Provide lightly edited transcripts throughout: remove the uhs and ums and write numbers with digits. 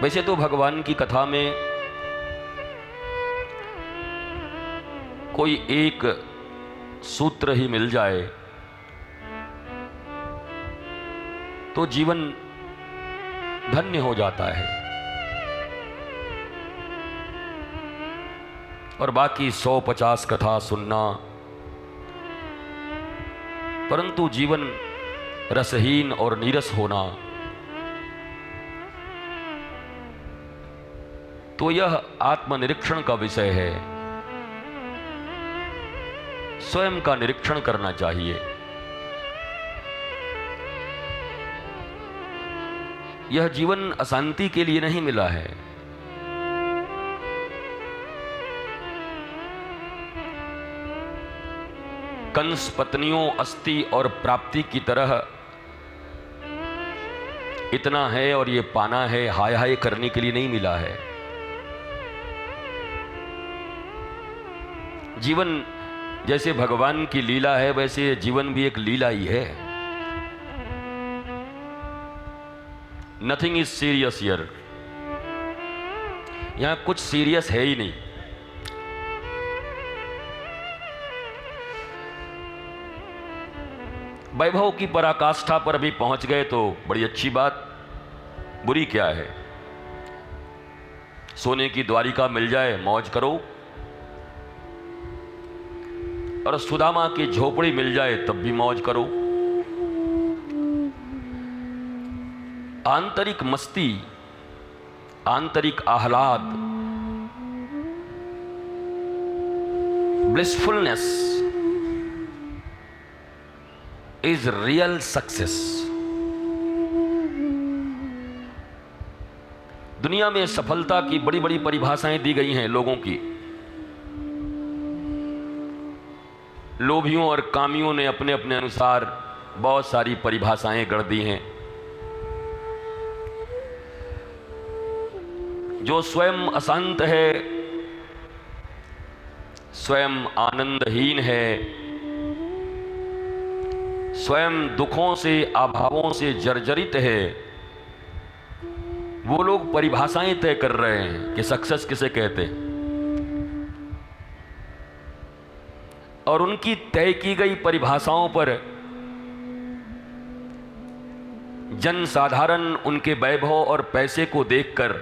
वैसे तो भगवान की कथा में कोई एक सूत्र ही मिल जाए तो जीवन धन्य हो जाता है, और बाकी 150 कथा सुनना, परंतु जीवन रसहीन और नीरस होना, तो यह आत्मनिरीक्षण का विषय है। स्वयं का निरीक्षण करना चाहिए। यह जीवन अशांति के लिए नहीं मिला है। कंस पत्नियों, अस्ति और प्राप्ति की तरह इतना है और ये पाना है, हाय हाय करने के लिए नहीं मिला है। जीवन जैसे भगवान की लीला है, वैसे जीवन भी एक लीला ही है। Nothing is serious here. यहां कुछ सीरियस है ही नहीं। वैभव की पराकाष्ठा पर अभी पहुंच गए तो बड़ी अच्छी बात, बुरी क्या है। सोने की द्वारिका मिल जाए, मौज करो, और सुदामा की झोपड़ी मिल जाए तब भी मौज करो। आंतरिक मस्ती, आंतरिक आह्लाद, ब्लिसफुलनेस इज रियल सक्सेस। दुनिया में सफलता की बड़ी बड़ी परिभाषाएं दी गई हैं लोगों की। लोभियों और कामियों ने अपने अपने अनुसार बहुत सारी परिभाषाएं गढ़ दी हैं। जो स्वयं अशांत है, स्वयं आनंदहीन है, स्वयं दुखों से, अभावों से जर्जरित है, वो लोग परिभाषाएं तय कर रहे हैं कि सक्सेस किसे कहते हैं। और उनकी तय की गई परिभाषाओं पर जन साधारण उनके वैभव और पैसे को देखकर,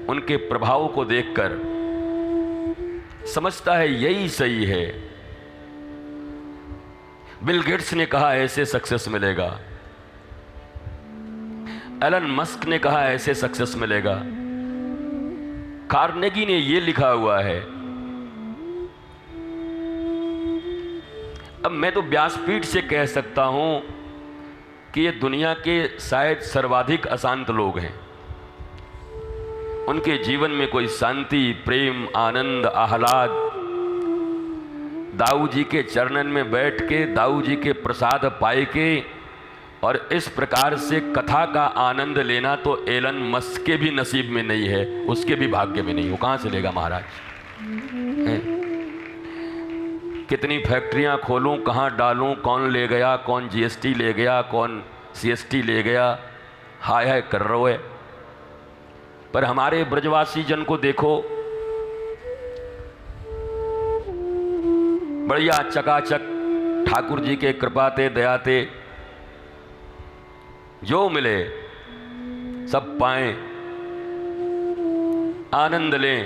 उनके प्रभाव को देखकर समझता है यही सही है। बिल गेट्स ने कहा ऐसे सक्सेस मिलेगा, एलन मस्क ने कहा ऐसे सक्सेस मिलेगा, कार्नेगी ने यह लिखा हुआ है। अब मैं तो व्यासपीठ से कह सकता हूं कि ये दुनिया के शायद सर्वाधिक अशांत लोग हैं। उनके जीवन में कोई शांति, प्रेम, आनंद, आह्लाद, दाऊ जी के चरणन में बैठ के, दाऊ जी के प्रसाद पाए के और इस प्रकार से कथा का आनंद लेना तो एलन मस्क के भी नसीब में नहीं है, उसके भी भाग्य में नहीं। वो कहां से लेगा महाराज? कितनी फैक्ट्रियां खोलूं, कहां डालूं, कौन ले गया, कौन जीएसटी ले गया, कौन सीएसटी ले गया, हाय हाय कर रहे है। पर हमारे ब्रजवासी जन को देखो, बढ़िया चकाचक ठाकुर जी के कृपाते दयाते जो मिले सब पाएं, आनंद लें।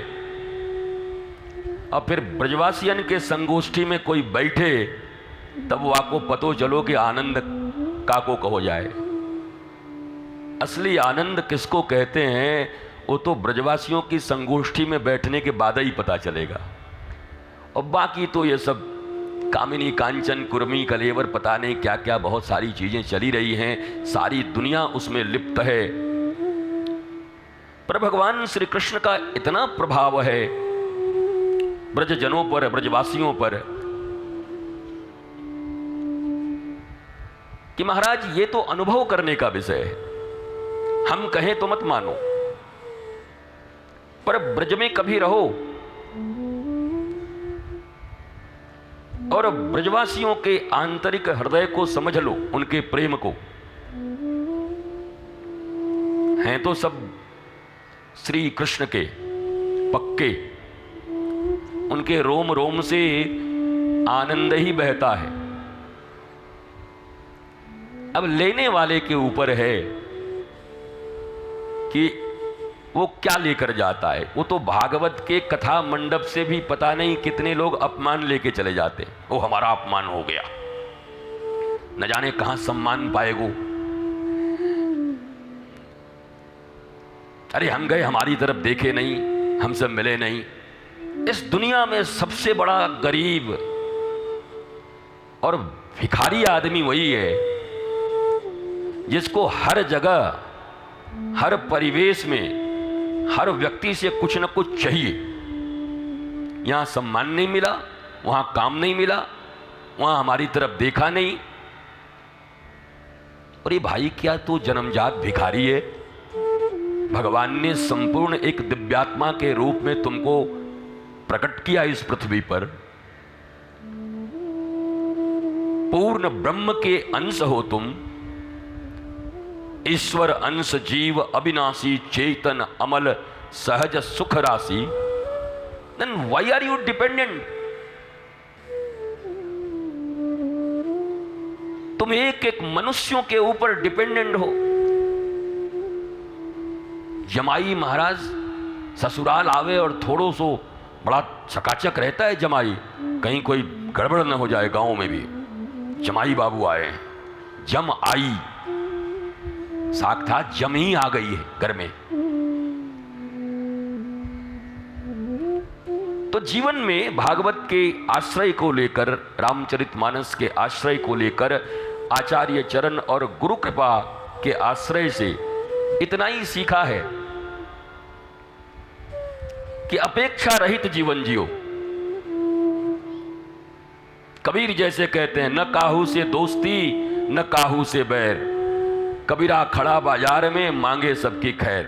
और फिर ब्रजवासियन के संगोष्ठी में कोई बैठे तब वो आपको पतो चलो कि आनंद काको कहो जाए। असली आनंद किसको कहते हैं वो तो ब्रजवासियों की संगोष्ठी में बैठने के बाद ही पता चलेगा। और बाकी तो ये सब कामिनी कांचन कुर्मी कलेवर पता नहीं क्या क्या बहुत सारी चीजें चली रही हैं, सारी दुनिया उसमें लिप्त है। पर भगवान श्री कृष्ण का इतना प्रभाव है ब्रजजनों पर, ब्रजवासियों पर, कि महाराज ये तो अनुभव करने का विषय है। हम कहें तो मत मानो, पर ब्रज में कभी रहो और ब्रजवासियों के आंतरिक हृदय को समझ लो, उनके प्रेम को। हैं तो सब श्री कृष्ण के पक्के, उनके रोम रोम से आनंद ही बहता है। अब लेने वाले के ऊपर है कि वो क्या लेकर जाता है। वो तो भागवत के कथा मंडप से भी पता नहीं कितने लोग अपमान लेके चले जाते, वो हमारा अपमान हो गया, न जाने कहां सम्मान पाएगो। अरे हम गए, हमारी तरफ देखे नहीं, हमसे मिले नहीं। इस दुनिया में सबसे बड़ा गरीब और भिखारी आदमी वही है जिसको हर जगह, हर परिवेश में, हर व्यक्ति से कुछ न कुछ चाहिए। यहां सम्मान नहीं मिला, वहां काम नहीं मिला, वहां हमारी तरफ देखा नहीं। और ये भाई क्या तू जन्मजात भिखारी है? भगवान ने संपूर्ण एक दिव्यात्मा के रूप में तुमको प्रकट किया इस पृथ्वी पर। पूर्ण ब्रह्म के अंश हो तुम, ईश्वर अंश जीव अविनाशी चेतन अमल सहज सुख राशि। Then why are you dependent? तुम एक एक मनुष्यों के ऊपर डिपेंडेंट हो। जमाई महाराज ससुराल आवे और थोड़ो सो बड़ा चकाचक रहता है जमाई, कहीं कोई गड़बड़ न हो जाए। गांव में भी जमाई बाबू आए, जम आई, साक्षात जम ही आ गई है घर में। तो जीवन में भागवत के आश्रय को लेकर, रामचरितमानस के आश्रय को लेकर, आचार्य चरण और गुरु कृपा के आश्रय से इतना ही सीखा है कि अपेक्षा रहित जीवन जियो। कबीर जैसे कहते हैं, न काहू से दोस्ती न काहू से बैर, कबीरा खड़ा बाजार में मांगे सबकी खैर।